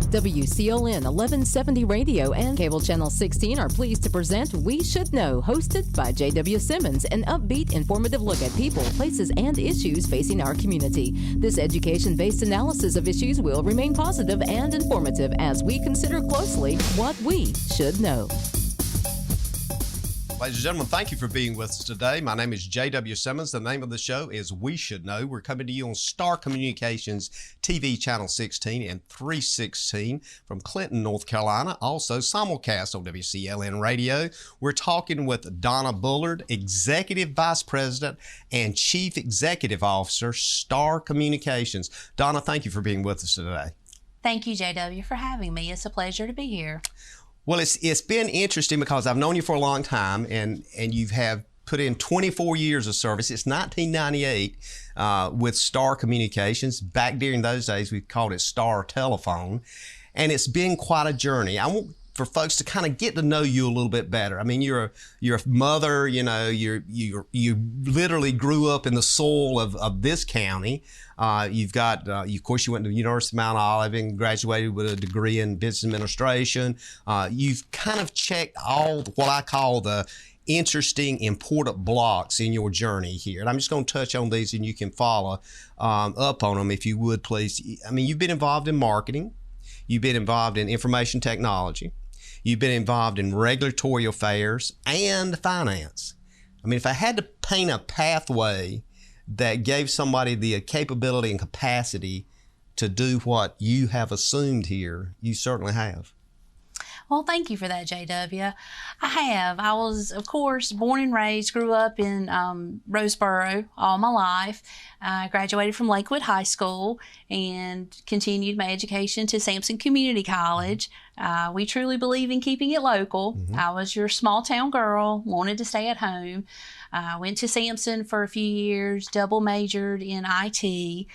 WCLN 1170 Radio and Cable Channel 16 are pleased to present We Should Know, hosted by JW Simmons, an upbeat, informative look at people, places, and issues facing our community. This education-based analysis of issues will remain positive and informative as we consider closely what we should know. Ladies and gentlemen, thank you for being with us today. My name is JW Simmons. The name of the show is We Should Know. We're coming to you on Star Communications TV Channel 16 and 316 from Clinton, North Carolina. Also simulcast on WCLN Radio. We're talking with Donna Bullard, Executive Vice President and Chief Executive Officer, Star Communications. Donna, thank you for being with us today. Thank you, JW, for having me. It's a pleasure to be here. Well, it's been interesting because I've known you for a long time, and you have put in 24 years of service. It's 1998 with Star Communications. Back during those days, we called it Star Telephone, and it's been quite a journey. I want for folks to kind of get to know you a little bit better. I mean, you're a mother. You know, you literally grew up in the soil of this county. You've got, of course, you went to the University of Mount Olive and graduated with a degree in business administration. You've kind of checked all what I call the interesting, important blocks in your journey here. And I'm just going to touch on these and you can follow up on them if you would, please. I mean, you've been involved in marketing. You've been involved in information technology. You've been involved in regulatory affairs and finance. I mean, if I had to paint a pathway that gave somebody the capability and capacity to do what you have assumed here, you certainly have. Well, thank you for that, JW. I have. I was, of course, born and raised, grew up in Roseboro all my life. I graduated from Lakewood High School and continued my education to Sampson Community College. We truly believe in keeping it local. Mm-hmm. I was your small town girl, wanted to stay at home. Went to Sampson for a few years, double majored in IT.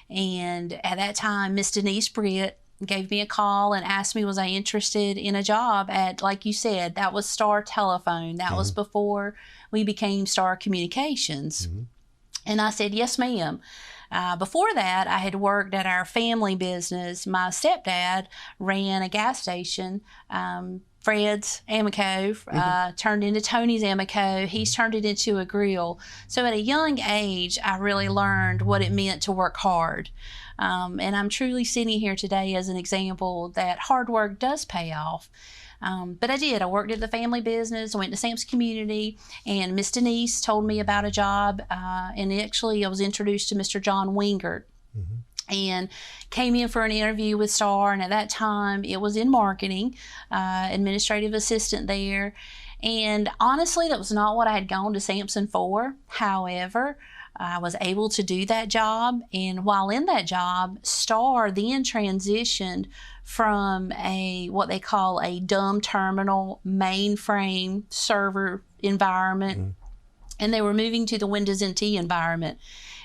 And at that time, Miss Denise Britt gave me a call and asked me was I interested in a job at, like you said, that was Star Telephone. That was before we became Star Communications. Mm-hmm. And I said, yes, ma'am. Before that, I had worked at our family business. My stepdad ran a gas station, Fred's Amico, turned into Tony's Amico. He's turned it into a grill. So at a young age, I really learned what it meant to work hard. And I'm truly sitting here today as an example that hard work does pay off. But I did. I worked at the family business. I went to Sampson Community, and Miss Denise told me about a job. And actually, I was introduced to Mr. John Wingert. Mm-hmm. And came in for an interview with Star, and at that time it was in marketing, administrative assistant there. And honestly, that was not what I had gone to Sampson for. However, I was able to do that job, and while in that job, Star then transitioned from what they call a dumb terminal mainframe server environment, and they were moving to the Windows NT environment.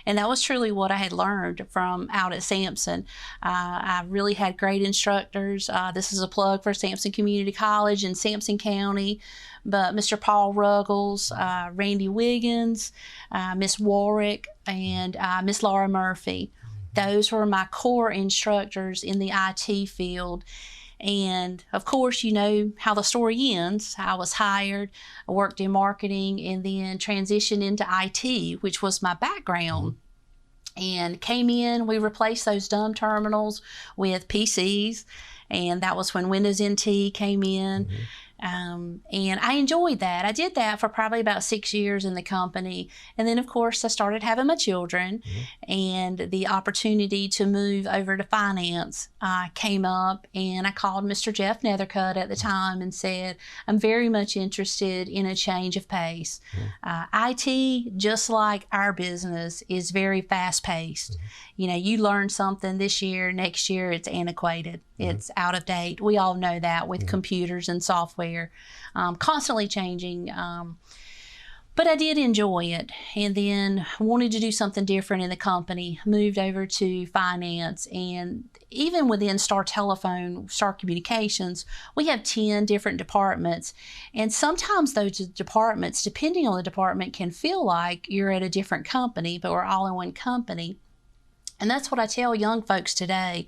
And that was truly what I had learned from out at Sampson. I really had great instructors. This is a plug for Sampson Community College in Sampson County. But Mr. Paul Ruggles, Randy Wiggins, Miss Warwick, and Miss Laura Murphy. Those were my core instructors in the IT field. And of course, you know how the story ends. I was hired, I worked in marketing, and then transitioned into IT, which was my background. And came in, we replaced those dumb terminals with PCs, and that was when Windows NT came in. And I enjoyed that. I did that for probably about 6 years in the company. And then, of course, I started having my children, and the opportunity to move over to finance came up, and I called Mr. Jeff Nethercutt at the time and said, I'm very much interested in a change of pace. IT, just like our business, is very fast-paced. You know, you learn something this year, next year it's antiquated. It's out of date. We all know that with computers and software, constantly changing. But I did enjoy it, and then wanted to do something different in the company, moved over to finance. And even within Star Telephone, Star Communications, we have 10 different departments. And sometimes those departments, depending on the department, can feel like you're at a different company, but we're all in one company. And that's what I tell young folks today.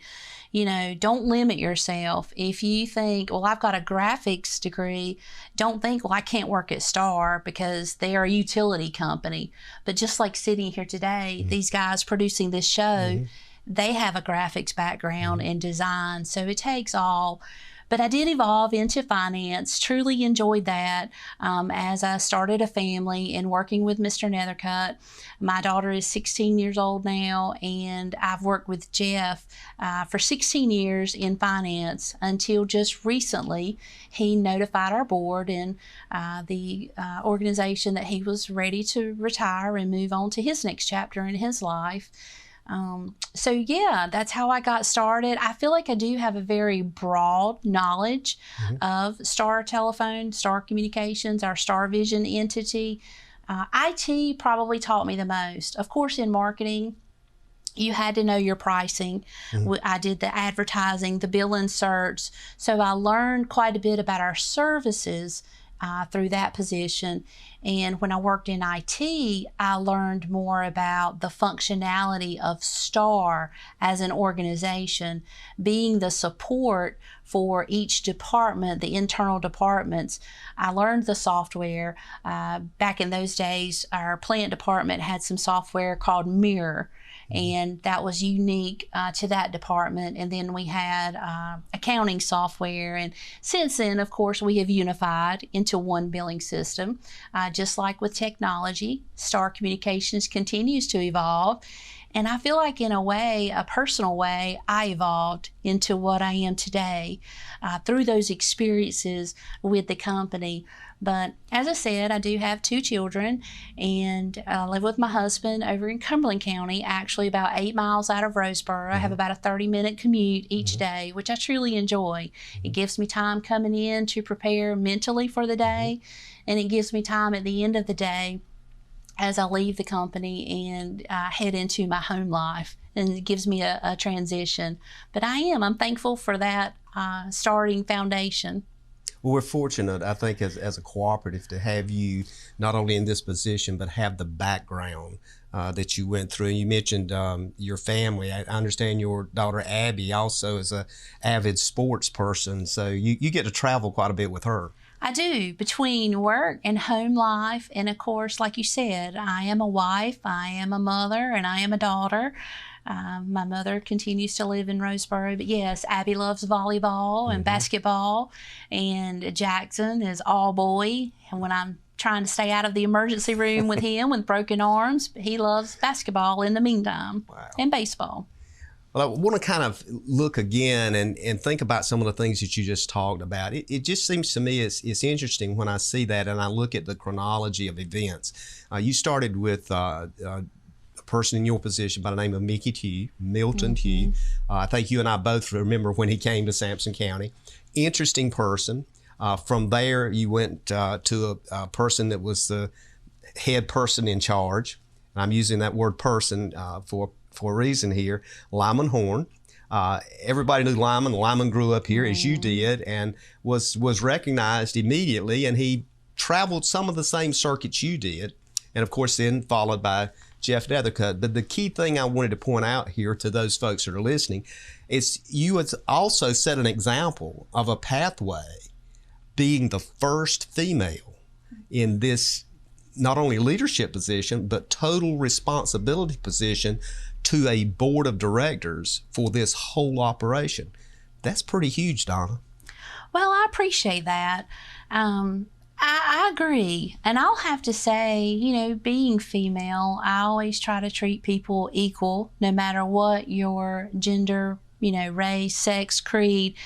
don't limit yourself. If you think, well, I've got a graphics degree, don't think, well, I can't work at Star because they are a utility company. But just like sitting here today, these guys producing this show, they have a graphics background and design. So it takes all. But I did evolve into finance, truly enjoyed that as I started a family and working with Mr. Nethercutt. My daughter is 16 years old now, and I've worked with Jeff for 16 years in finance until just recently he notified our board and the organization that he was ready to retire and move on to his next chapter in his life. So yeah, that's how I got started. I feel like I do have a very broad knowledge of Star Telephone, Star Communications, our Star Vision entity. IT probably taught me the most. Of course, in marketing, you had to know your pricing. I did the advertising, the bill inserts. So I learned quite a bit about our services through that position. And when I worked in IT, I learned more about the functionality of Star as an organization, being the support for each department, the internal departments. I learned the software. Back in those days, our plant department had some software called Mirror, and that was unique to that department. And then we had accounting software. And since then, of course, we have unified into one billing system. Just like with technology, Star Communications continues to evolve. And I feel like in a way, a personal way, I evolved into what I am today through those experiences with the company. But as I said, I do have 2 children, and I live with my husband over in Cumberland County, actually about 8 miles out of Roseboro. I have about a 30-minute commute each day, which I truly enjoy. It gives me time coming in to prepare mentally for the day, and it gives me time at the end of the day as I leave the company and head into my home life, and it gives me a transition. But I'm thankful for that starting foundation. Well, we're fortunate, I think, as a cooperative to have you not only in this position, but have the background that you went through. You mentioned your family. I understand your daughter Abby also is an avid sports person, so you get to travel quite a bit with her. I do, between work and home life. And of course, like you said, I am a wife, I am a mother, and I am a daughter. My mother continues to live in Roseboro, but yes, Abby loves volleyball and basketball, and Jackson is all boy. And when I'm trying to stay out of the emergency room with him with broken arms, he loves basketball in the meantime. Wow. And baseball. Well, I want to kind of look again and think about some of the things that you just talked about. It just seems to me it's interesting when I see that and I look at the chronology of events. You started with a person in your position by the name of Milton Hugh. I think you and I both remember when he came to Sampson County. Interesting person. From there, you went to a person that was the head person in charge. And I'm using that word person for a reason here, Lyman Horn. Everybody knew Lyman. Lyman grew up here as you did and was recognized immediately, and he traveled some of the same circuits you did, and of course then followed by Jeff Nethercutt. But the key thing I wanted to point out here to those folks that are listening is you had also set an example of a pathway, being the first female in this not only leadership position, but total responsibility position to a board of directors for this whole operation. That's pretty huge, Donna. Well, I appreciate that. I agree. And I'll have to say, being female, I always try to treat people equal, no matter what your gender, race, sex, creed.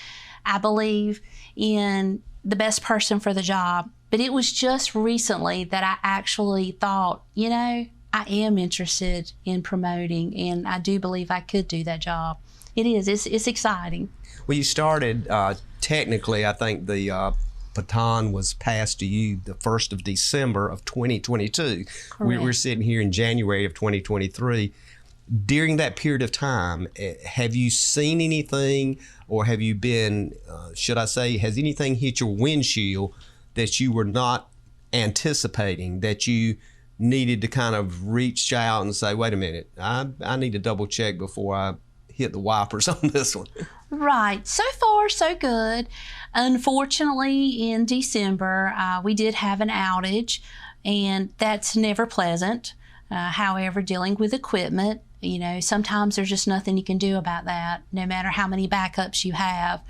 I believe in the best person for the job. But it was just recently that I actually thought, I am interested in promoting, and I do believe I could do that job. It's exciting. Well, you started, technically, I think the baton was passed to you the 1st of December of 2022. We're sitting here in January of 2023. During that period of time, have you seen anything, or have you been, has anything hit your windshield that you were not anticipating, that you needed to kind of reach out and say, wait a minute, I need to double check before I hit the wipers on this one? Right. So far, so good. Unfortunately, in December, we did have an outage, and that's never pleasant. However, dealing with equipment, sometimes there's just nothing you can do about that, no matter how many backups you have.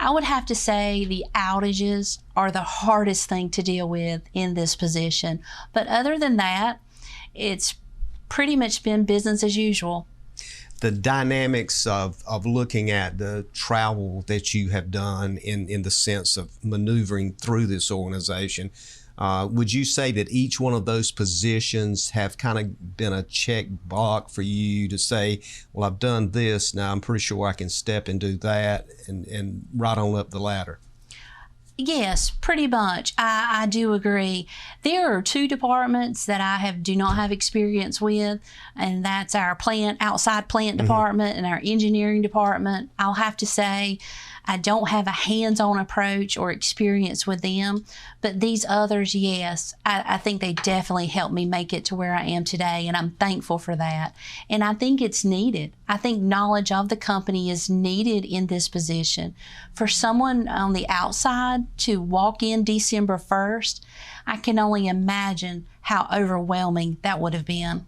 I would have to say the outages are the hardest thing to deal with in this position. But other than that, it's pretty much been business as usual. The dynamics of looking at the travel that you have done in the sense of maneuvering through this organization, would you say that each one of those positions have kind of been a check box for you to say, well, I've done this, now I'm pretty sure I can step and do that and right on up the ladder? Yes, pretty much. I do agree. There are two departments that I do not have experience with, and that's our outside plant department and our engineering department. I'll have to say I don't have a hands-on approach or experience with them, but these others, yes, I think they definitely helped me make it to where I am today, and I'm thankful for that. And I think it's needed. I think knowledge of the company is needed in this position. For someone on the outside to walk in December 1st, I can only imagine how overwhelming that would have been.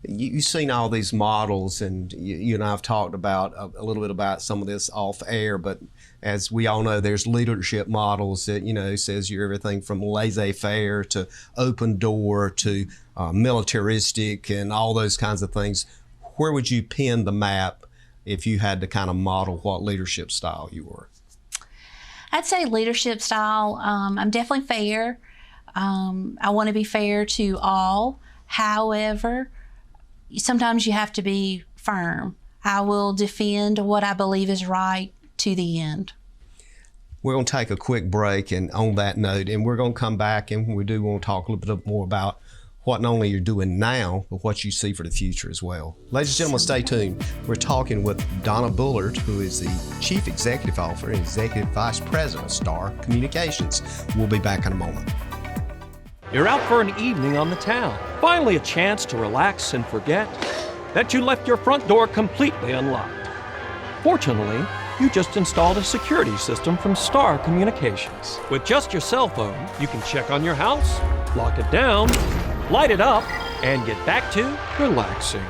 You've seen all these models, and you and I have talked about a little bit about some of this off air, but as we all know, there's leadership models that, says you're everything from laissez-faire to open door to militaristic and all those kinds of things. Where would you pin the map if you had to kind of model what leadership style you were? I'd say leadership style, I'm definitely fair. I want to be fair to all. However, sometimes you have to be firm. I will defend what I believe is right to the end. We're going to take a quick break, and on that note, and we're going to come back, and we do want to talk a little bit more about what not only you're doing now, but what you see for the future as well. Ladies and gentlemen, stay tuned. We're talking with Donna Bullard, who is the Chief Executive Officer and Executive Vice President of Star Communications. We'll be back in a moment. You're out for an evening on the town. Finally a chance to relax and forget that you left your front door completely unlocked. Fortunately, you just installed a security system from Star Communications. With just your cell phone, you can check on your house, lock it down, light it up, and get back to relaxing.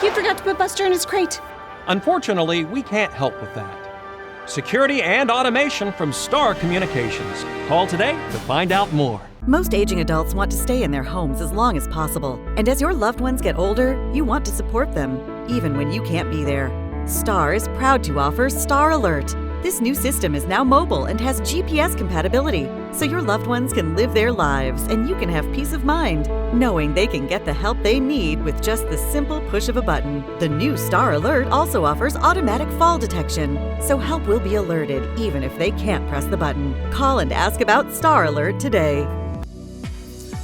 You forgot to put Buster in his crate. Unfortunately, we can't help with that. Security and automation from Star Communications. Call today to find out more. Most aging adults want to stay in their homes as long as possible. And as your loved ones get older, you want to support them, even when you can't be there. Star is proud to offer Star Alert. This new system is now mobile and has GPS compatibility, so your loved ones can live their lives and you can have peace of mind, knowing they can get the help they need with just the simple push of a button. The new Star Alert also offers automatic fall detection, so help will be alerted even if they can't press the button. Call and ask about Star Alert today.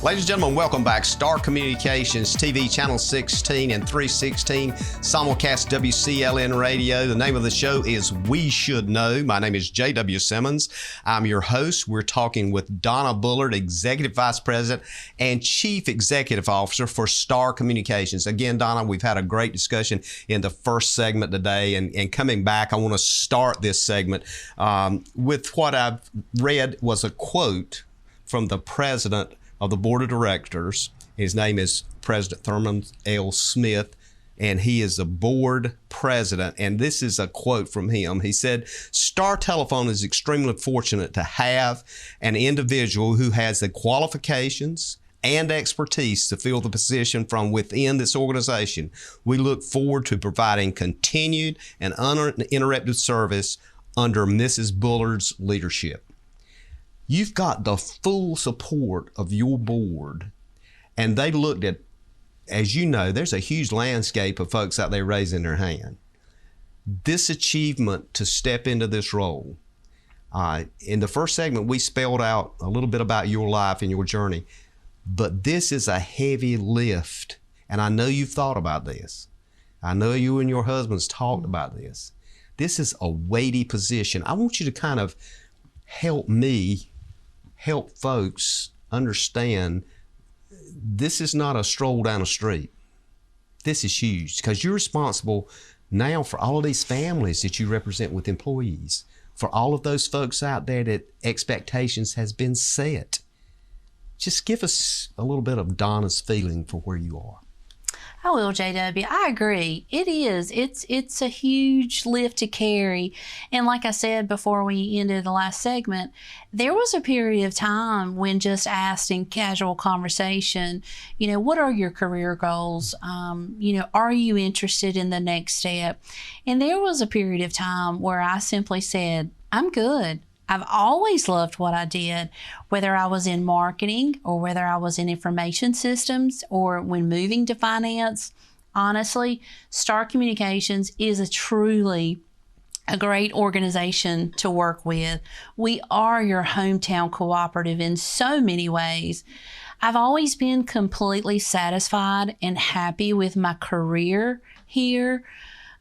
Ladies and gentlemen, welcome back. Star Communications TV, Channel 16 and 316, simulcast WCLN Radio. The name of the show is We Should Know. My name is JW Simmons. I'm your host. We're talking with Donna Bullard, Executive Vice President and Chief Executive Officer for Star Communications. Again, Donna, we've had a great discussion in the first segment today, and coming back, I want to start this segment with what I've read was a quote from the President of the Board of Directors. His name is President Thurman L. Smith, and he is the board president. And this is a quote from him. He said, "Star Telephone is extremely fortunate to have an individual who has the qualifications and expertise to fill the position from within this organization. We look forward to providing continued and uninterrupted service under Mrs. Bullard's leadership." You've got the full support of your board, and they looked at, as you know, there's a huge landscape of folks out there raising their hand. This achievement to step into this role, in the first segment, we spelled out a little bit about your life and your journey, but this is a heavy lift, and I know you've thought about this. I know you and your husbands talked about this. This is a weighty position. I want you to kind of help folks understand this is not a stroll down a street. This is huge because you're responsible now for all of these families that you represent with employees, for all of those folks out there that expectations has been set, just give us a little bit of Donna's feeling for where you are. I will, JW. I agree. It is. It's a huge lift to carry. And like I said before we ended the last segment, there was a period of time when just asked in casual conversation, what are your career goals? Are you interested in the next step? And there was a period of time where I simply said, I'm good. I've always loved what I did, whether I was in marketing or whether I was in information systems or when moving to finance. Honestly, Star Communications is a great organization to work with. We are your hometown cooperative in so many ways. I've always been completely satisfied and happy with my career here.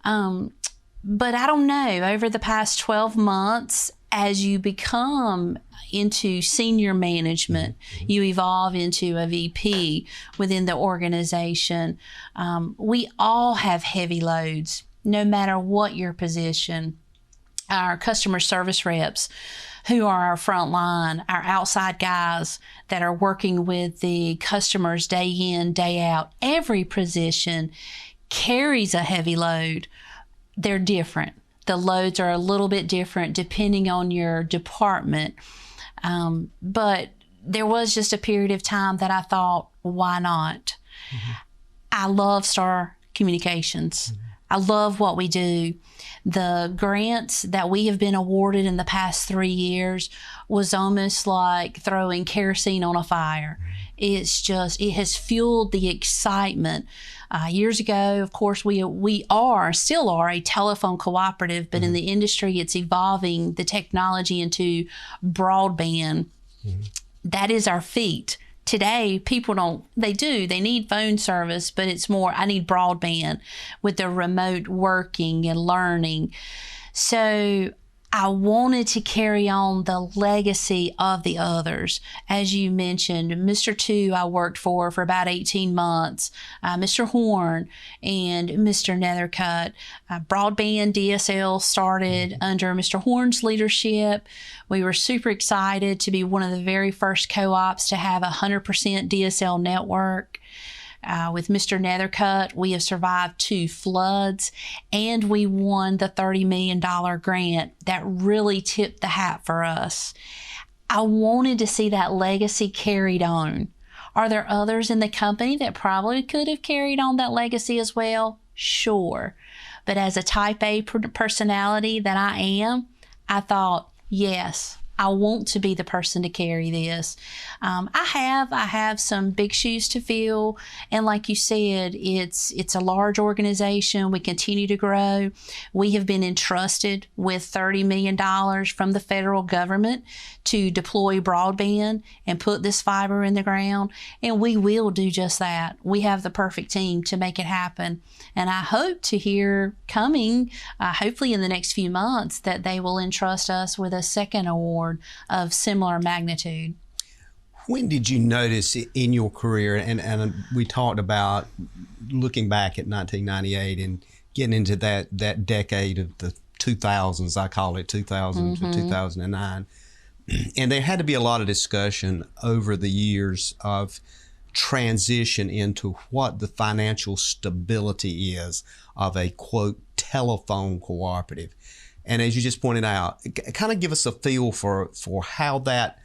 But I don't know, over the past 12 months, as you become into senior management, you evolve into a VP within the organization. We all have heavy loads, no matter what your position. Our customer service reps, who are our front line, our outside guys that are working with the customers day in, day out, every position carries a heavy load. They're different. The loads are a little bit different depending on your department. But there was just a period of time that I thought, why not? Mm-hmm. I love Star Communications. Mm-hmm. I love what we do. The grants that we have been awarded in the past 3 years was almost like throwing kerosene on a fire. It has fueled the excitement. Years ago, of course, we still are a telephone cooperative, but in the industry, it's evolving the technology into broadband. Mm-hmm. That is our feat. Today, people they need phone service, but it's more, I need broadband with the remote working and learning. So I wanted to carry on the legacy of the others. As you mentioned, Mr. 2 I worked for about 18 months, Mr. Horn and Mr. Nethercutt. Broadband DSL started under Mr. Horn's leadership. We were super excited to be one of the very first co-ops to have 100% DSL network. With Mr. Nethercutt, we have survived 2 floods, and we won the $30 million grant that really tipped the hat for us. I wanted to see that legacy carried on. Are there others in the company that probably could have carried on that legacy as well? Sure. But as a type A personality that I am, I thought, yes, I want to be the person to carry this. I have some big shoes to fill, and like you said, it's a large organization. We continue to grow. We have been entrusted with $30 million from the federal government to deploy broadband and put this fiber in the ground, and we will do just that. We have the perfect team to make it happen, and I hope to hear coming, hopefully in the next few months, that they will entrust us with a second award of similar magnitude. When did you notice in your career, and we talked about looking back at 1998 and getting into that decade of the 2000s, I call it 2000 to 2009, and there had to be a lot of discussion over the years of transition into what the financial stability is of a, quote, telephone cooperative. And as you just pointed out, kind of give us a feel for how that,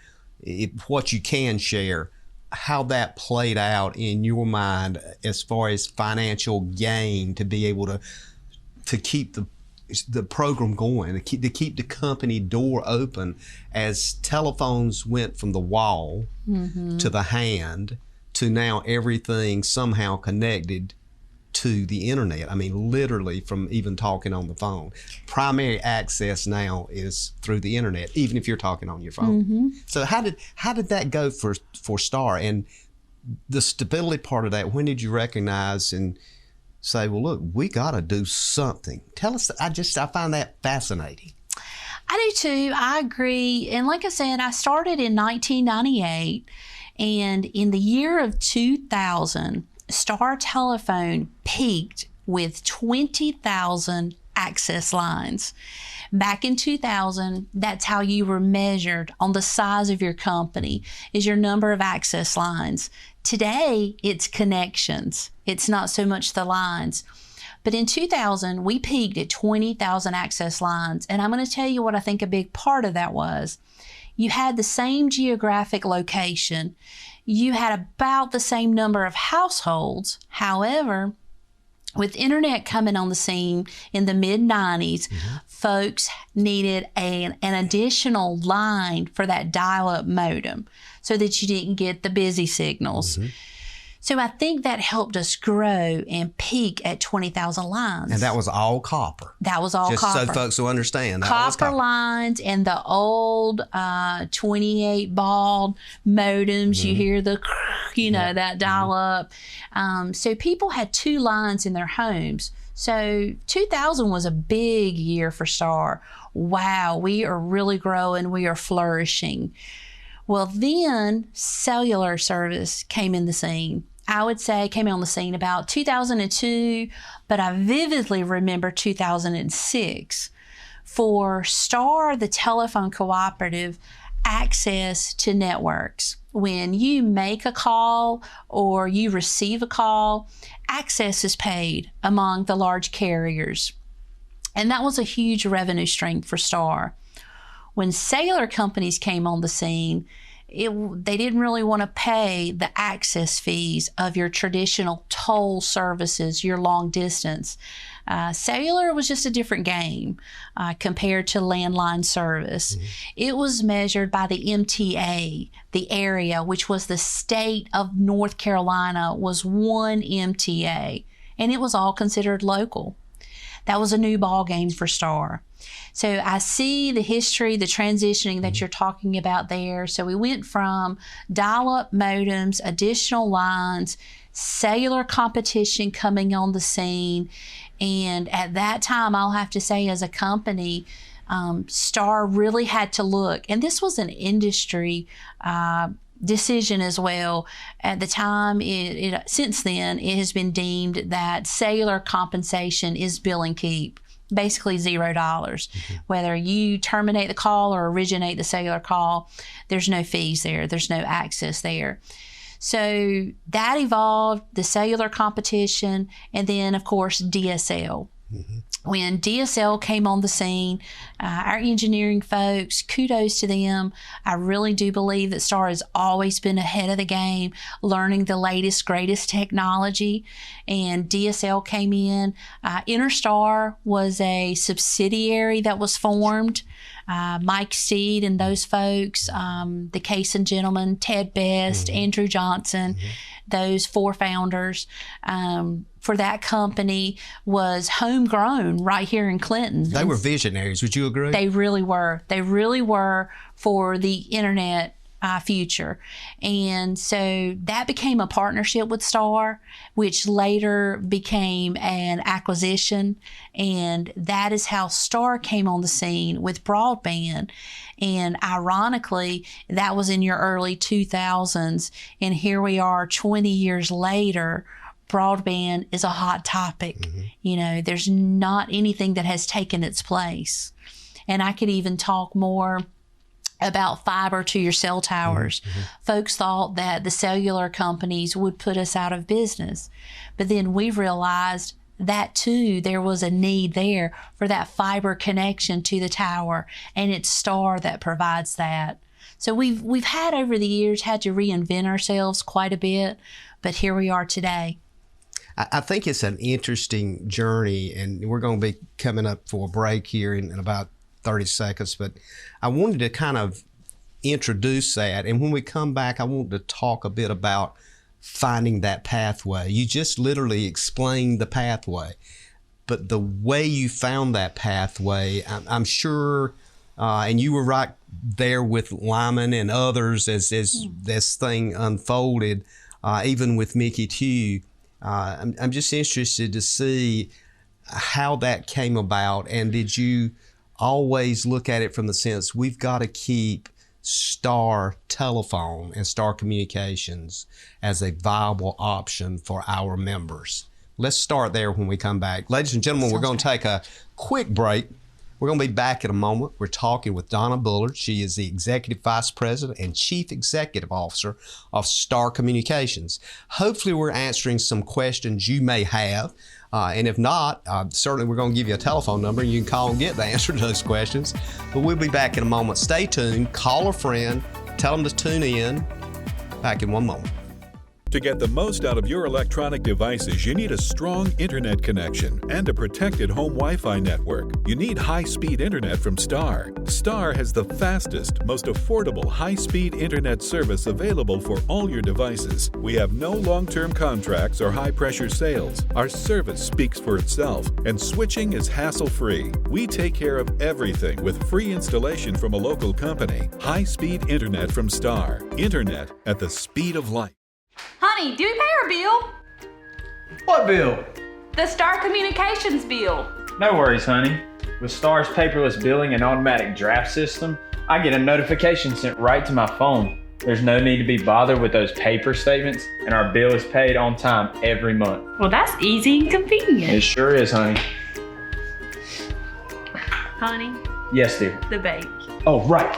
what you can share, how that played out in your mind as far as financial gain to be able to keep the program going, to keep the company door open as telephones went from the wall to the hand to now everything somehow connected to the internet. I mean, literally from even talking on the phone. Primary access now is through the internet, even if you're talking on your phone. So how did that go for Star? And the stability part of that, when did you recognize and say, well, look, we got to do something? Tell us. I find that fascinating. I do too. I agree. And like I said, I started in 1998, and in the year of 2000, Star Telephone peaked with 20,000 access lines. Back in 2000, that's how you were measured on the size of your company, is your number of access lines. Today, it's connections. It's not so much the lines. But in 2000, we peaked at 20,000 access lines. And I'm going to tell you what I think a big part of that was. You had the same geographic location. You had about the same number of households. However, with internet coming on the scene in the mid-90s, folks needed an additional line for that dial-up modem so that you didn't get the busy signals. So I think that helped us grow and peak at 20,000 lines. And that was all copper. That was all Just copper. so folks will understand. That was Copper lines and the old 28 baud modems. You hear the, that dial up. So people had 2 lines in their homes. So 2000 was a big year for Star. Wow, we are really growing. We are flourishing. Well, then cellular service came in the scene. I would say came on the scene about 2002, but I vividly remember 2006. For Star, the telephone cooperative, access to networks. When you make a call or you receive a call, access is paid among the large carriers. And that was a huge revenue stream for Star. When cellular companies came on the scene, they didn't really want to pay the access fees of your traditional toll services, your long distance. Cellular was just a different game compared to landline service. It was measured by the MTA, the area, which was the state of North Carolina, was 1 MTA, and it was all considered local. That was a new ball game for Star. So I see the history, the transitioning that you're talking about there. So we went from dial-up modems, additional lines, cellular competition coming on the scene. And at that time, I'll have to say as a company, Star really had to look. And this was an industry decision as well. At the time, since then, it has been deemed that cellular compensation is bill and keep. Basically $0. Whether you terminate the call or originate the cellular call, there's no fees there. There's no access there. So that evolved, the cellular competition, and then, of course, DSL. When DSL came on the scene, our engineering folks, kudos to them. I really do believe that Star has always been ahead of the game, learning the latest, greatest technology. And DSL came in. Interstar was a subsidiary that was formed. Mike Steed and those folks, the Kaysen gentlemen, Ted Best, Andrew Johnson, those 4 founders for that company was homegrown right here in Clinton. They were visionaries. Would you agree? They really were. They really were for the internet future. And so that became a partnership with Star, which later became an acquisition. And that is how Star came on the scene with broadband. And ironically, that was in your early 2000s. And here we are 20 years later. Broadband is a hot topic. There's not anything that has taken its place. And I could even talk more about fiber to your cell towers. Folks thought that the cellular companies would put us out of business. But then we realized that too, there was a need there for that fiber connection to the tower, and it's Star that provides that. So we've had over the years had to reinvent ourselves quite a bit, but here we are today. I think it's an interesting journey, and we're going to be coming up for a break here in about 30 seconds, but I wanted to kind of introduce that. And when we come back, I want to talk a bit about finding that pathway. You just literally explained the pathway, but the way you found that pathway, I'm sure, and you were right there with Lyman and others as this thing unfolded, even with Mickey too. I'm just interested to see how that came about, and did you always look at it from the sense we've got to keep Star Telephone and Star Communications as a viable option for our members? Let's start there when we come back. Ladies and gentlemen, we're going to take a quick break. We're going to be back in a moment. We're talking with Donna Bullard. She is the Executive Vice President and Chief Executive Officer of Star Communications. Hopefully, we're answering some questions you may have. And if not, certainly we're going to give you a telephone number and you can call and get the answer to those questions. But we'll be back in a moment. Stay tuned. Call a friend. Tell them to tune in. Back in one moment. To get the most out of your electronic devices, you need a strong internet connection and a protected home Wi-Fi network. You need high-speed internet from Star. Star has the fastest, most affordable high-speed internet service available for all your devices. We have no long-term contracts or high-pressure sales. Our service speaks for itself, and switching is hassle-free. We take care of everything with free installation from a local company. High-speed internet from Star. Internet at the speed of light. Honey, do we pay our bill? What bill? The Star Communications bill. No worries, honey. With Star's paperless billing and automatic draft system, I get a notification sent right to my phone. There's no need to be bothered with those paper statements, and our bill is paid on time every month. Well, that's easy and convenient. It sure is, honey. Honey? Yes, dear. The bake. Oh, right.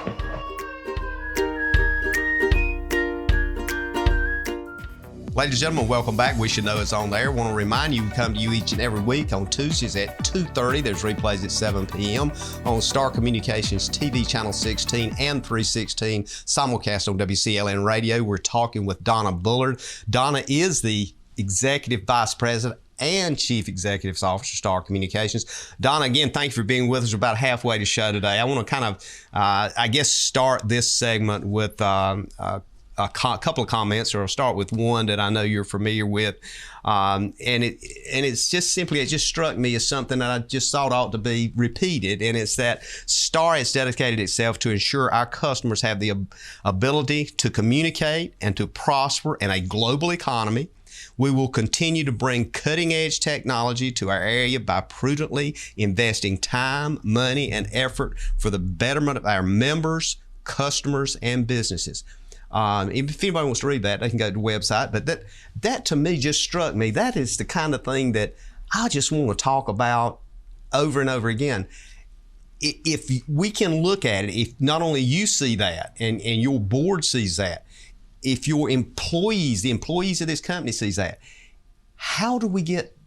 Ladies and gentlemen, welcome back. We Should Know It's on there. I want to remind you, we come to you each and every week on Tuesdays at 2:30. There's replays at 7 p.m. on Star Communications TV Channel 16 and 316, simulcast on WCLN Radio. We're talking with Donna Bullard. Donna is the Executive Vice President and Chief Executive Officer, Star Communications. Donna, again, thank you for being with us. We're about halfway to show today. I want to kind of, start this segment with a couple of comments, or I'll start with one that I know you're familiar with. And it's just simply, it just struck me as something that I just thought ought to be repeated. And it's that Star has dedicated itself to ensure our customers have the ability to communicate and to prosper in a global economy. We will continue to bring cutting-edge technology to our area by prudently investing time, money, and effort for the betterment of our members, customers, and businesses. If anybody wants to read that, they can go to the website. But that to me just struck me. That is the kind of thing that I just want to talk about over and over again. If we can look at it, if not only you see that and your board sees that, if your employees, the employees of this company sees that, how do we get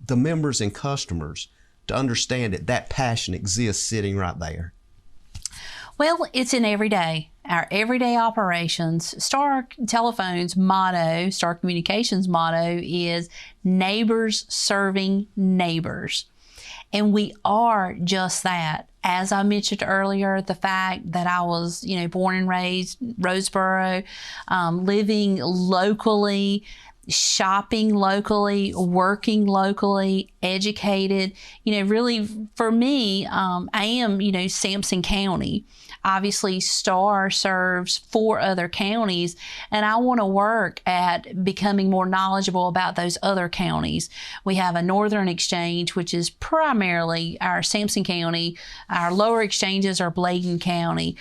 the members and customers to understand that passion exists sitting right there? Well, it's in our everyday operations. Star Telephone's motto, Star Communications' motto is neighbors serving neighbors. And we are just that. As I mentioned earlier, the fact that I was, born and raised Roseboro, living locally, shopping locally, working locally, educated, really for me, I am, Sampson County. Obviously, Star serves 4 other counties, and I want to work at becoming more knowledgeable about those other counties. We have a Northern Exchange, which is primarily our Sampson County. Our lower exchanges are Bladen County,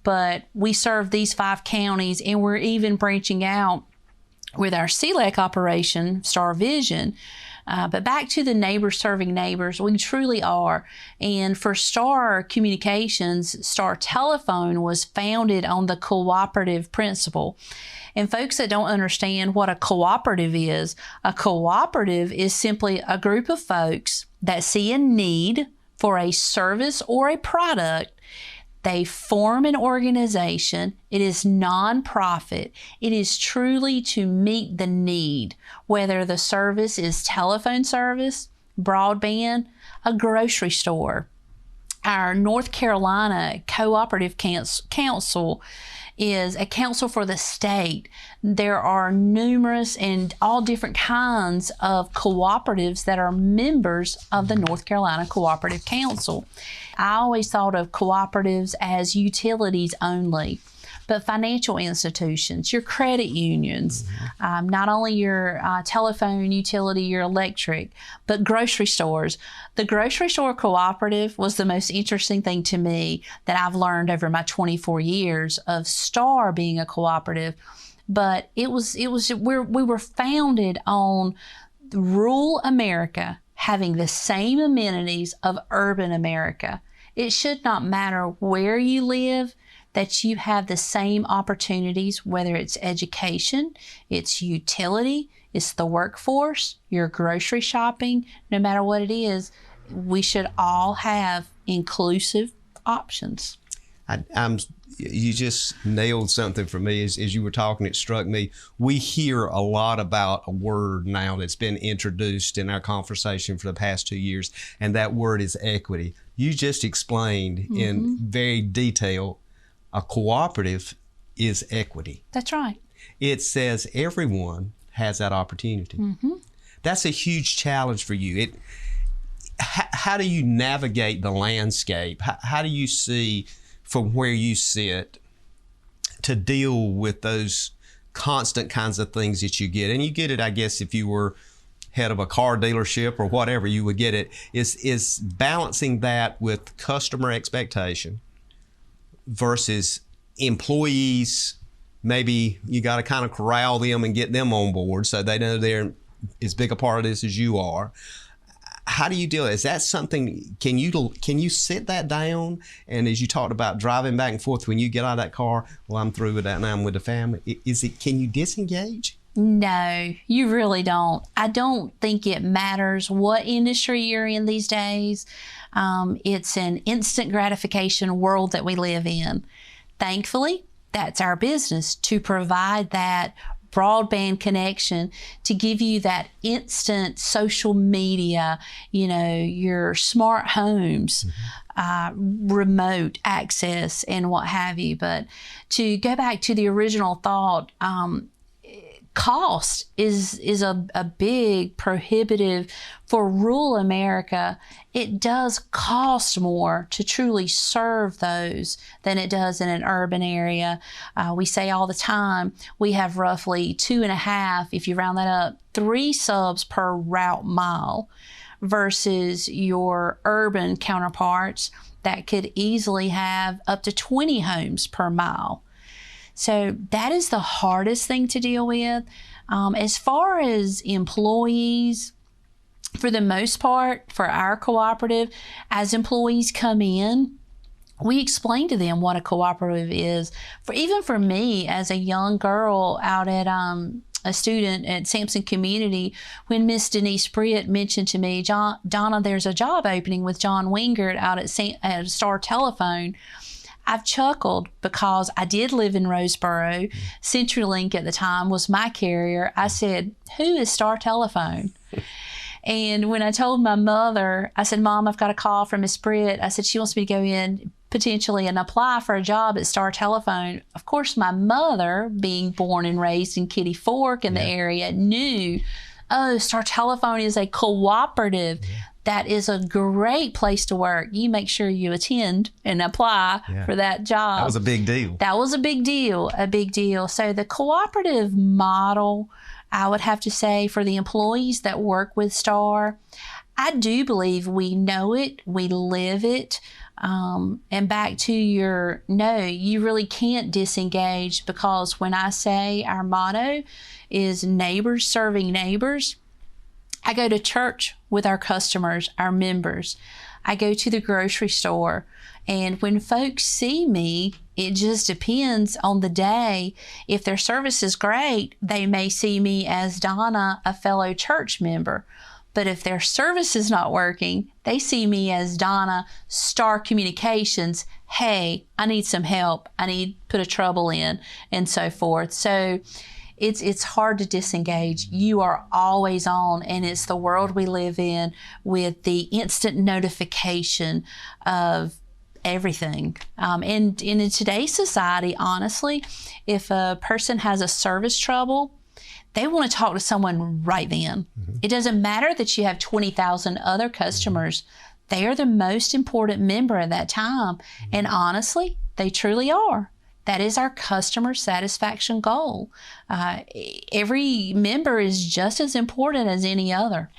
but we serve these 5 counties, and we're even branching out with our CLEC operation, Star Vision. But back to the neighbors serving neighbors, we truly are. And for Star Communications, Star Telephone was founded on the cooperative principle. And folks that don't understand what a cooperative is simply a group of folks that see a need for a service or a product. They form an organization. It is nonprofit. It is truly to meet the need, whether the service is telephone service, broadband, a grocery store. Our North Carolina Cooperative Council is a council for the state. There are numerous and all different kinds of cooperatives that are members of the North Carolina Cooperative Council. I always thought of cooperatives as utilities only, but financial institutions, your credit unions, not only your telephone utility, your electric, but grocery stores. The grocery store cooperative was the most interesting thing to me that I've learned over my 24 years of Star being a cooperative. But we were founded on rural America having the same amenities of urban America. It should not matter where you live, that you have the same opportunities, whether it's education, it's utility, it's the workforce, your grocery shopping, no matter what it is, we should all have inclusive options. You just nailed something for me as you were talking. It struck me. We hear a lot about a word now that's been introduced in our conversation for the past 2 years, and that word is equity. You just explained in very detail, a cooperative is equity. That's right. It says everyone has that opportunity. That's a huge challenge for you. How do you navigate the landscape? How do you see from where you sit to deal with those constant kinds of things that you get? And you get it, I guess, if you were head of a car dealership or whatever, you would get it. Is balancing that with customer expectation versus employees. Maybe you got to kind of corral them and get them on board so they know they're as big a part of this as you are. How do you deal with it? Is that something, can you sit that down? And as you talked about driving back and forth, when you get out of that car, well, I'm through with that now, I'm with the family. Can you disengage? No, you really don't. I don't think it matters what industry you're in these days. It's an instant gratification world that we live in. Thankfully, that's our business, to provide that broadband connection, to give you that instant social media, your smart homes, remote access and what have you. But to go back to the original thought, cost is a big prohibitive for rural America. It does cost more to truly serve those than it does in an urban area. We say all the time, we have roughly 2.5, if you round that up, 3 subs per route mile versus your urban counterparts that could easily have up to 20 homes per mile. So that is the hardest thing to deal with. As far as employees, for the most part, for our cooperative, as employees come in, we explain to them what a cooperative is. Even for me, as a young girl out at a student at Sampson Community, when Miss Denise Britt mentioned to me, Donna, there's a job opening with John Wingert out at Star Telephone, I've chuckled because I did live in Roseboro. CenturyLink at the time was my carrier. I said, who is Star Telephone? And when I told my mother, I said, Mom, I've got a call from Miss Britt. I said, she wants me to go in potentially and apply for a job at Star Telephone. Of course, my mother, being born and raised in Kitty Fork in the area, knew, oh, Star Telephone is a cooperative. That is a great place to work. You make sure you attend and apply for that job. That was a big deal. That was a big deal. So the cooperative model, I would have to say, for the employees that work with Star, I do believe we know it, we live it. And back to you really can't disengage, because when I say our motto is neighbors serving neighbors, I go to church with our customers, our members. I go to the grocery store. And when folks see me, it just depends on the day. If their service is great, they may see me as Donna, a fellow church member. But if their service is not working, they see me as Donna, Star Communications. Hey, I need some help. I need to put a trouble in, and so forth. So it's hard to disengage. You are always on, and it's the world we live in with the instant notification of everything. And in today's society, honestly, if a person has a service trouble, they want to talk to someone right then. It doesn't matter that you have 20,000 other customers. They are the most important member at that time. And honestly, they truly are. That is our customer satisfaction goal. Every member is just as important as any other.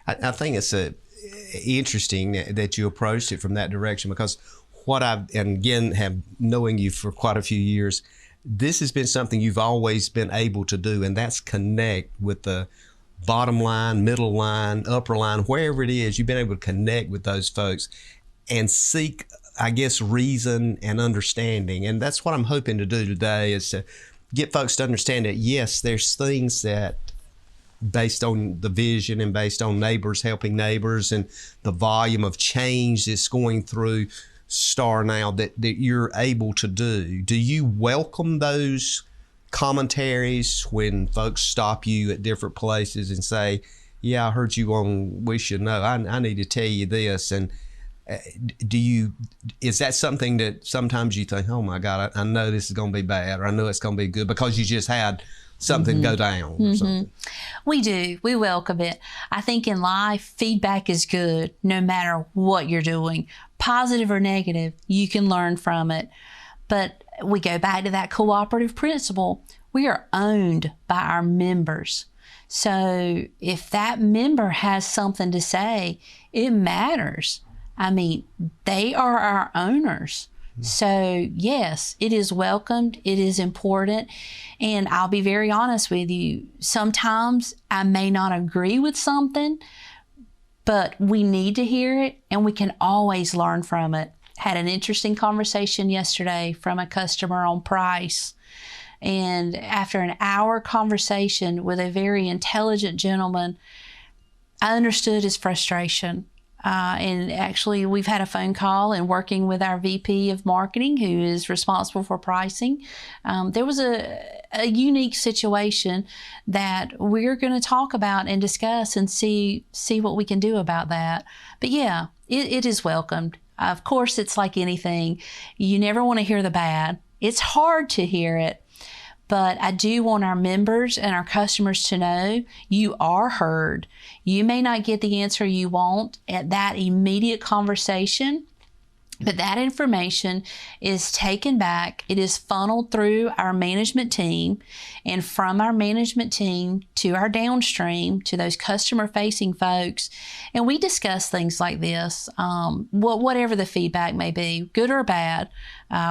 I think it's interesting that you approached it from that direction, because what and again, have knowing you for quite a few years, this has been something you've always been able to do, and that's connect with the bottom line, middle line, upper line, wherever it is, you've been able to connect with those folks and seek, I guess, reason and understanding. And that's what I'm hoping to do today, is to get folks to understand that, yes, there's things that, based on the vision and based on neighbors helping neighbors and the volume of change that's going through STAR now, that you're able to do. Do you welcome those commentaries when folks stop you at different places and say, yeah, I heard you on We Should Know, I need to tell you this? And is that something that sometimes you think, oh my God, I know this is going to be bad, or I know it's going to be good, because you just had something go down or something? We do. We welcome it. I think in life, feedback is good no matter what you're doing, positive or negative. You can learn from it. But we go back to that cooperative principle. We are owned by our members. So if that member has something to say, it matters. I mean, they are our owners. So yes, it is welcomed, it is important, and I'll be very honest with you, sometimes I may not agree with something, but we need to hear it, and we can always learn from it. Had an interesting conversation yesterday from a customer on price, and after an hour conversation with a very intelligent gentleman, I understood his frustration. And actually, we've had a phone call and working with our VP of marketing, who is responsible for pricing. There was a unique situation that we're going to talk about and discuss and see what we can do about that. But yeah, it is welcomed. Of course, it's like anything. You never want to hear the bad. It's hard to hear it. But I do want our members and our customers to know you are heard. You may not get the answer you want at that immediate conversation, but that information is taken back. It is funneled through our management team, and from our management team to our downstream, to those customer-facing folks. And we discuss things like this, whatever the feedback may be, good or bad.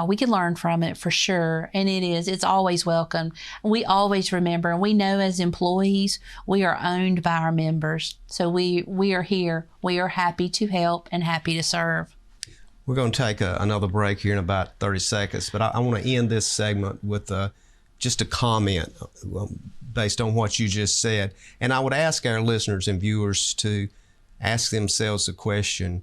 We can learn from it for sure, and it's always welcome. We always remember, and we know as employees, we are owned by our members. So we are here. We are happy to help and happy to serve. We're going to take another break here in about 30 seconds, but I want to end this segment with just a comment based on what you just said. And I would ask our listeners and viewers to ask themselves the question,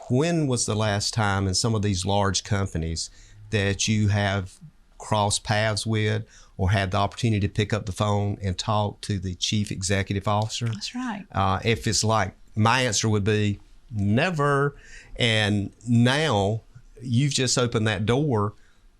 when was the last time in some of these large companies that you have crossed paths with or had the opportunity to pick up the phone and talk to the chief executive officer? That's right. If it's like, my answer would be never. And now you've just opened that door.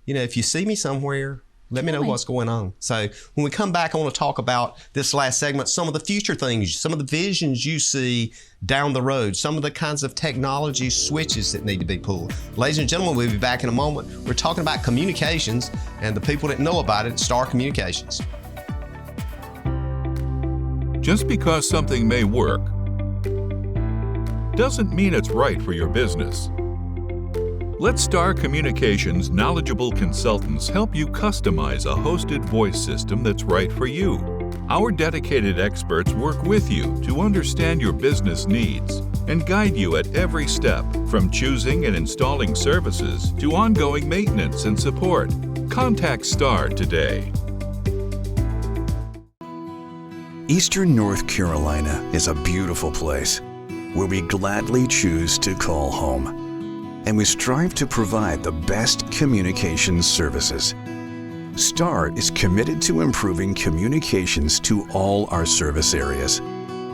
You know, if you see me somewhere, let me know what's going on. So when we come back, I want to talk about this last segment, some of the future things, some of the visions you see down the road, some of the kinds of technology switches that need to be pulled. Ladies and gentlemen, we'll be back in a moment. We're talking about communications and the people that know about it, STAR Communications. Just because something may work doesn't mean it's right for your business. Let STAR Communications' knowledgeable consultants help you customize a hosted voice system that's right for you. Our dedicated experts work with you to understand your business needs and guide you at every step, from choosing and installing services to ongoing maintenance and support. Contact STAR today. Eastern North Carolina is a beautiful place where we gladly choose to call home, and we strive to provide the best communications services. STAR is committed to improving communications to all our service areas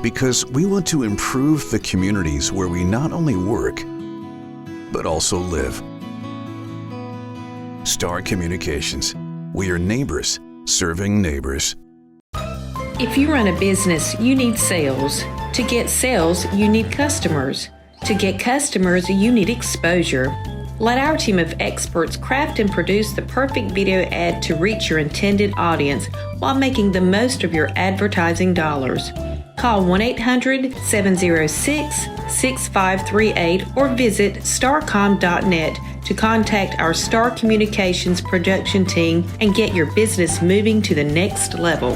because we want to improve the communities where we not only work, but also live. STAR Communications. We are neighbors serving neighbors. If you run a business, you need sales. To get sales, you need customers. To get customers, you need exposure. Let our team of experts craft and produce the perfect video ad to reach your intended audience while making the most of your advertising dollars. Call 1-800-706-6538 or visit starcom.net to contact our STAR Communications production team and get your business moving to the next level.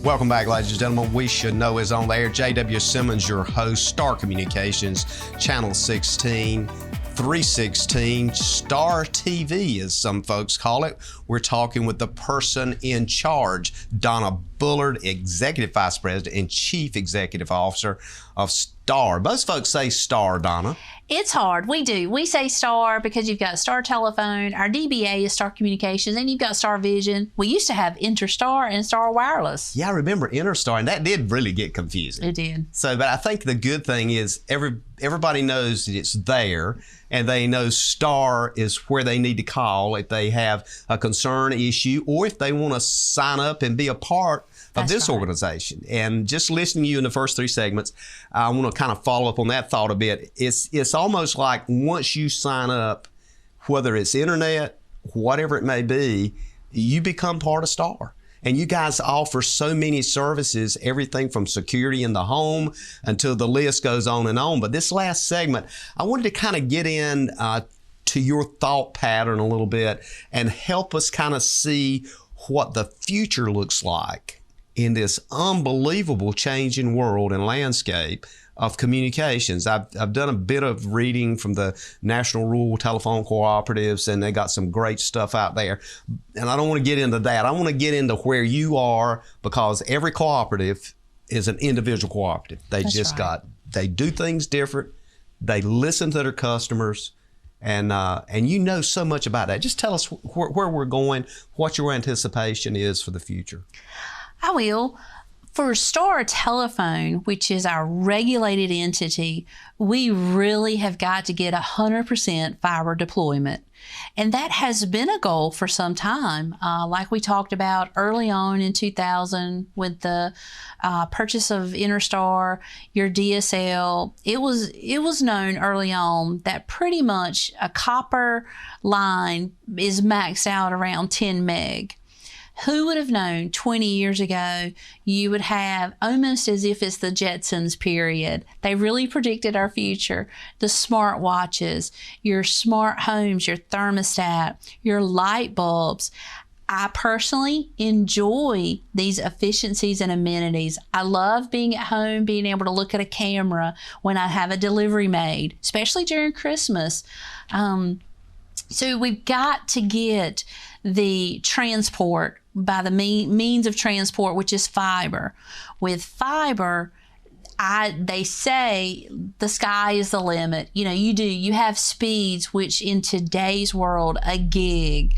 Welcome back, ladies and gentlemen. We Should Know is on the air. JW Simmons, your host, Star Communications, Channel 16, 316, Star TV, as some folks call it. We're talking with the person in charge, Donna Bullard, Executive Vice President and Chief Executive Officer of Star. Most folks say Star, Donna. It's hard. We do. We say Star because you've got Star Telephone, our DBA is Star Communications, and you've got Star Vision. We used to have Interstar and Star Wireless. Yeah, I remember Interstar, and that did really get confusing. It did. So, but I think the good thing is everybody knows that it's there, and they know Star is where they need to call if they have a concern, issue, or if they want to sign up and be a part of this organization. And just listening to you in the first three segments, I want to kind of follow up on that thought a bit. It's almost like once you sign up, whether it's internet, whatever it may be, you become part of Star. And you guys offer so many services, everything from security in the home until the list goes on and on. But this last segment, I wanted to kind of get in to your thought pattern a little bit and help us kind of see what the future looks like in this unbelievable changing world and landscape of communications. I've done a bit of reading from the National Rural Telephone Cooperatives, and they got some great stuff out there. And I don't want to get into that. I want to get into where you are, because every cooperative is an individual cooperative. They they do things different. They listen to their customers, and you know so much about that. Just tell us where we're going, what your anticipation is for the future. I will. For Star Telephone, which is our regulated entity, we really have got to get 100% fiber deployment. And that has been a goal for some time. Like we talked about early on in 2000 with the purchase of Interstar, your DSL, it was known early on that pretty much a copper line is maxed out around 10 meg. Who would have known 20 years ago you would have, almost as if it's the Jetsons period, they really predicted our future, the smart watches, your smart homes, your thermostat, your light bulbs. I personally enjoy these efficiencies and amenities. I love being at home, being able to look at a camera when I have a delivery made, especially during Christmas. So we've got to get the transport by the means of transport, which is fiber. With fiber, they say the sky is the limit. You have speeds, which in today's world, a gig,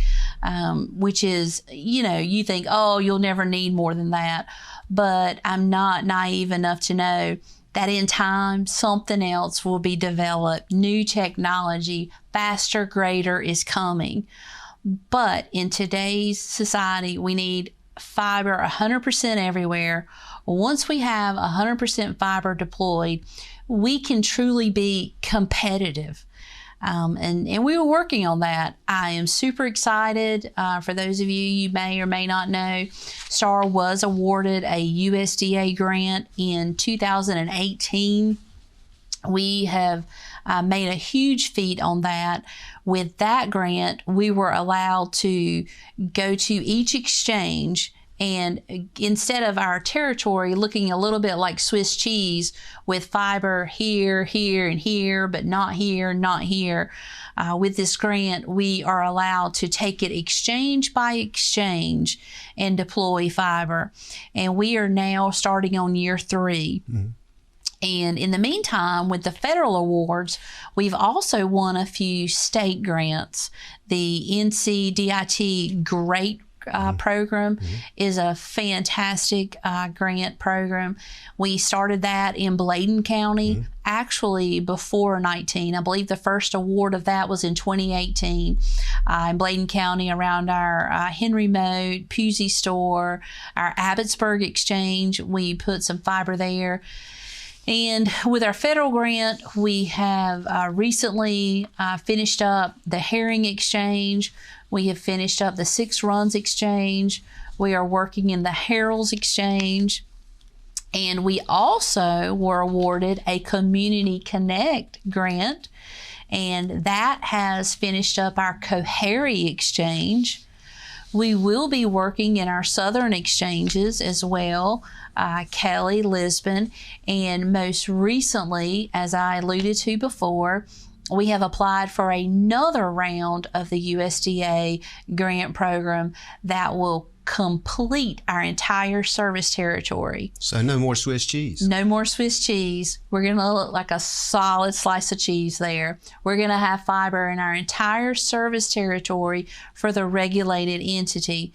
which is, you think, oh, you'll never need more than that. But I'm not naive enough to know that in time, something else will be developed. New technology, faster, greater is coming. But in today's society, we need fiber 100% everywhere. Once we have 100% fiber deployed, we can truly be competitive. And we were working on that. I am super excited. For those of you may or may not know, Star was awarded a USDA grant in 2018. We have made a huge feat on that. With that grant, we were allowed to go to each exchange, and instead of our territory looking a little bit like Swiss cheese with fiber here, here, and here, but not here, not here, with this grant, we are allowed to take it exchange by exchange and deploy fiber. And we are now starting on year 3. Mm-hmm. And in the meantime, with the federal awards, we've also won a few state grants. The NCDIT GREAT program is a fantastic grant program. We started that in Bladen County, actually before 19. I believe the first award of that was in 2018 in Bladen County around our Henry Moat, Pusey Store, our Abbotsburg Exchange. We put some fiber there. And with our federal grant, we have recently finished up the Herring Exchange. We have finished up the Six Runs Exchange. We are working in the Harrells Exchange. And we also were awarded a Community Connect grant. And that has finished up our Cohary Exchange. We will be working in our southern exchanges as well, Kelly, Lisbon, and most recently, as I alluded to before, we have applied for another round of the USDA grant program that will complete our entire service territory. So no more Swiss cheese. No more Swiss cheese. We're going to look like a solid slice of cheese there. We're going to have fiber in our entire service territory for the regulated entity.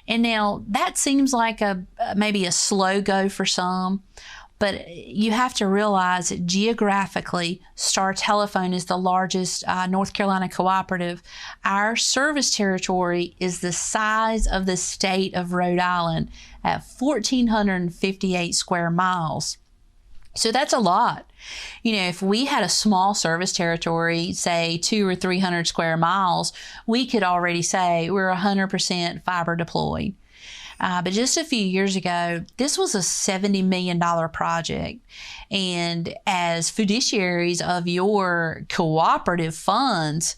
And now that seems like maybe a slow go for some, but you have to realize that geographically, Star Telephone is the largest North Carolina cooperative. Our service territory is the size of the state of Rhode Island at 1,458 square miles. So that's a lot. You know, if we had a small service territory, say 200 or 300 square miles, we could already say we're 100% fiber deployed. But just a few years ago, this was a $70 million project. And as fiduciaries of your cooperative funds,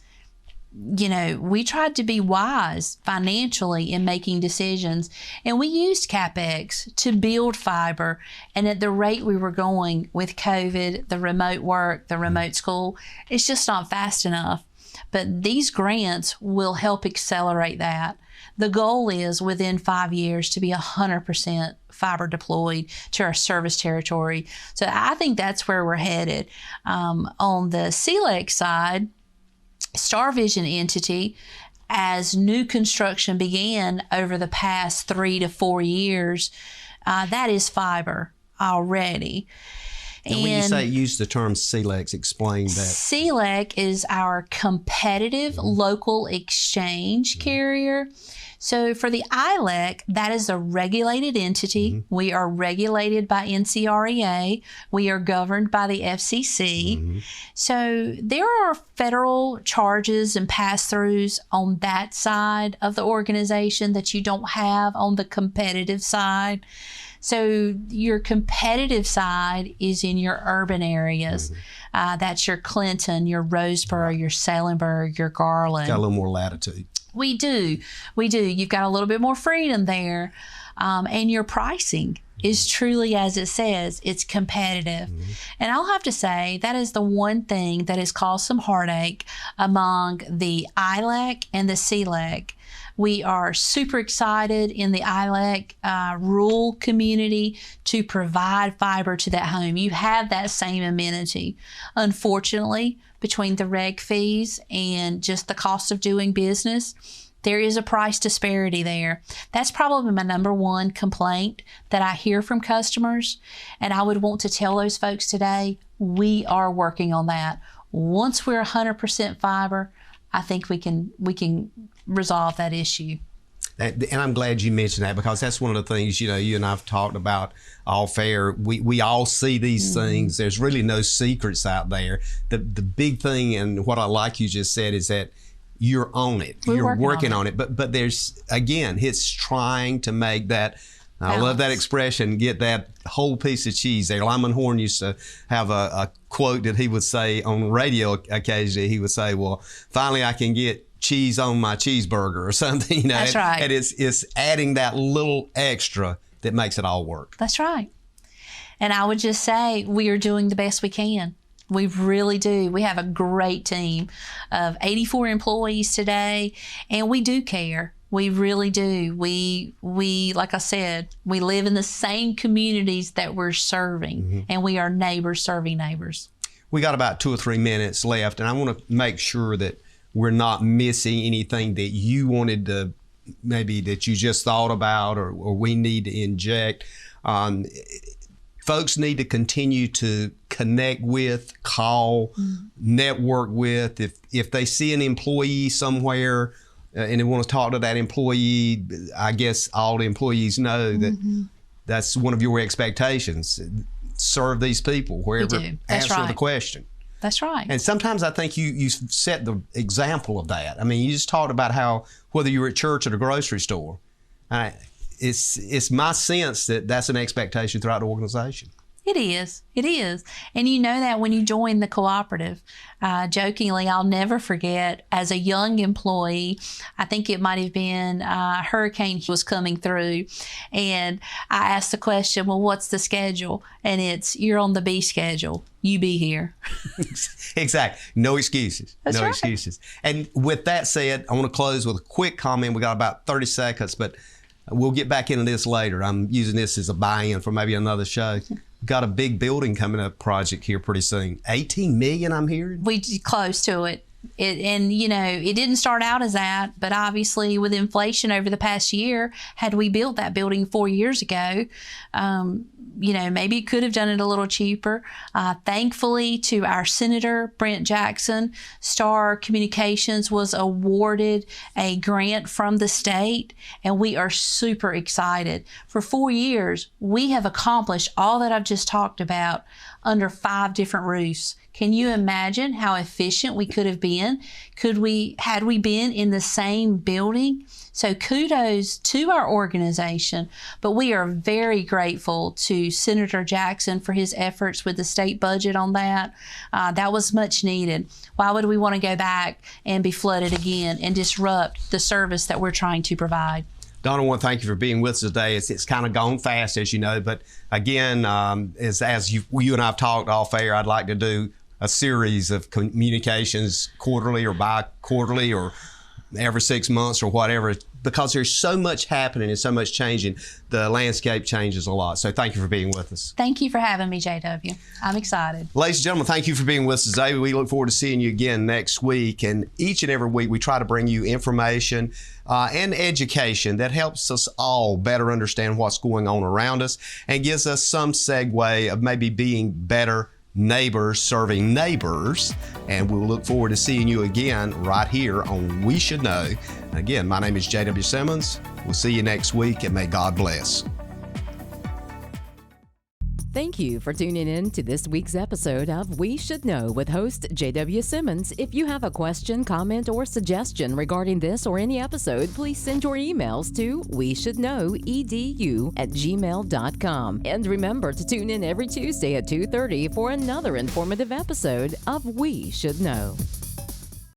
you know, we tried to be wise financially in making decisions. And we used CapEx to build fiber. And at the rate we were going with COVID, the remote work, the remote school, it's just not fast enough. But these grants will help accelerate that. The goal is within 5 years to be 100% fiber deployed to our service territory. So I think that's where we're headed. On the CLEC side, StarVision entity, as new construction began over the past 3 to 4 years, that is fiber already. And when you say use the term CLEC, explain that. CLEC is our competitive local exchange carrier. So for the ILEC, that is a regulated entity. We are regulated by NCREA. We are governed by the FCC. So there are federal charges and pass-throughs on that side of the organization that you don't have on the competitive side. So your competitive side is in your urban areas. That's your Clinton, your Roseboro, your Salemburg, your Garland. Got a little more latitude. We do. You've got a little bit more freedom there. And your pricing is truly, as it says, it's competitive. And I'll have to say that is the one thing that has caused some heartache among the ILEC and the CLEC. We are super excited in the ILEC rural community to provide fiber to that home. You have that same amenity. Unfortunately, between the reg fees and just the cost of doing business, there is a price disparity there. That's probably my number one complaint that I hear from customers. And I would want to tell those folks today, we are working on that. Once we're 100% fiber, I think we can resolve that issue. And I'm glad you mentioned that, because that's one of the things, you know, you and I have talked about off air. We all see these things. There's really no secrets out there. The big thing, and what I like you just said, is that you're on it. You're working on it. But there's, again, it's trying to make that, I love that expression, get that whole piece of cheese there. Lyman Horn used to have a quote that he would say on radio occasionally. He would say, well, finally I can get cheese on my cheeseburger or something. You know? That's right. And it's adding that little extra that makes it all work. That's right. And I would just say we are doing the best we can. We really do. We have a great team of 84 employees today, and we do care. We really do. We like I said, we live in the same communities that we're serving, and we are neighbors serving neighbors. We got about 2 or 3 minutes left, and I want to make sure that we're not missing anything that you wanted to, maybe that you just thought about, or we need to inject. Folks need to continue to connect with, call, network with. If they see an employee somewhere and they want to talk to that employee, I guess all the employees know that that's one of your expectations. Serve these people wherever, answer the question. That's right. And sometimes I think you set the example of that. I mean, you just talked about how, whether you're at church or the grocery store, it's my sense that that's an expectation throughout the organization. It is. It is. And you know that when you join the cooperative. Jokingly, I'll never forget, as a young employee, I think it might have been a hurricane was coming through, and I asked the question, well, what's the schedule? And it's, you're on the B schedule. You be here. Exactly. No excuses. That's no right. excuses. And with that said, I want to close with a quick comment. We got about 30 seconds, but we'll get back into this later. I'm using this as a buy-in for maybe another show. Got a big building coming up project here pretty soon. 18 million, I'm hearing. We close to it. And you know, it didn't start out as that, but obviously with inflation over the past year, had we built that building 4 years ago, you know, maybe it could have done it a little cheaper. Thankfully to our Senator, Brent Jackson, Star Communications was awarded a grant from the state, and we are super excited. For 4 years, we have accomplished all that I've just talked about under 5 different roofs. Can you imagine how efficient we could have been? Had we been in the same building? So kudos to our organization, but we are very grateful to Senator Jackson for his efforts with the state budget on that. That was much needed. Why would we want to go back and be flooded again and disrupt the service that we're trying to provide? Donna, I want to thank you for being with us today. It's kind of gone fast, as you know, but again, as you and I have talked off air, I'd like to do a series of communications quarterly or bi-quarterly or every 6 months or whatever, because there's so much happening and so much changing. The landscape changes a lot. So thank you for being with us. Thank you for having me, JW. I'm excited. Ladies and gentlemen, thank you for being with us today. We look forward to seeing you again next week. And each and every week, we try to bring you information and education that helps us all better understand what's going on around us and gives us some segue of maybe being better neighbors serving neighbors. And we'll look forward to seeing you again right here on We Should Know. Again, my name is JW Simmons. We'll see you next week, and may God bless. Thank you for tuning in to this week's episode of We Should Know with host JW Simmons. If you have a question, comment, or suggestion regarding this or any episode, please send your emails to weshouldknowedu@gmail.com. And remember to tune in every Tuesday at 2:30 for another informative episode of We Should Know.